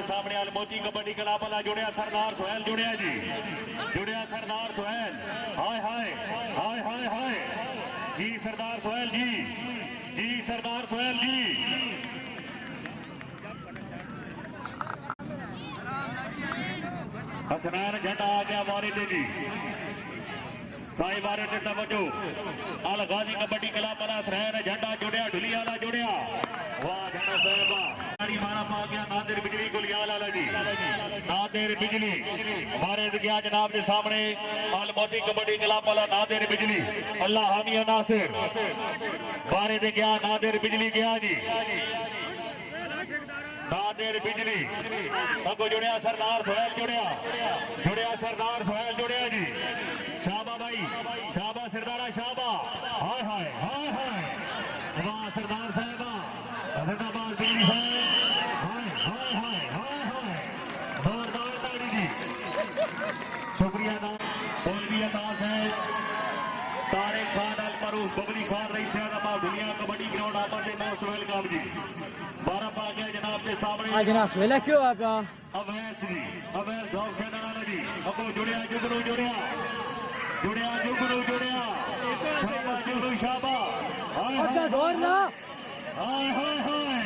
सामने अलमोती कबड्डी क्लब वाला जुड़िया सरदार सोहेल जुड़िया जी, जुड़िया सरदार सोहेल। हाय हाय हाय हाय हाय जी सरदार सोहेल जी सरदार सोहेल जी। हसनैन झंडा आ गया बारी दे जी, भाई बारे से तवज्जो। अल गाजी कबड्डी क्लब वाला हसनैन झंडा जुड़िया, ढुलिया वाला जुड़िया। वाह झंडा साहबा मारा पा गया नादिर बिजली गुलियाल वाला जी, नादिर बिजली हमारे गया जनाब के सामने अलमोती कबड्डी क्लब वाला नादिर बिजली। अल्लाह हामिया नासिर बारे दे गया, नादिर बिजली गया जी, नादिर बिजली सबको जुड़िया सरदार सोहेल जुड़िया, जुड़िया सरदार सोहेल जुड़िया जी। शाबा भाई शाबा सरदारा शाबा। हाय हाय हाय हाय वाह सरदार साहबा अहमदाबाद बिजली साहब। हाय हाय हाय हाय हाय जोरदार ताड़ी जी, शुक्रिया नाम मौलवी अतास है तारिक खान अल मरूफ बबली खान रईस हैदराबाद दुनिया कबड्डी ग्राउंड आप से मोस्ट वेलकम जी। 12 पा गया जनाब के सामने जनाब वेला क्यों आपका अवैस जी, अवैस गौ सेना जी। अब जुड़िया जुगनू जुड़िया, जुड़िया जुगनू जुड़िया, शाबा जुगनू शाबा। हाय हाय हाय हाय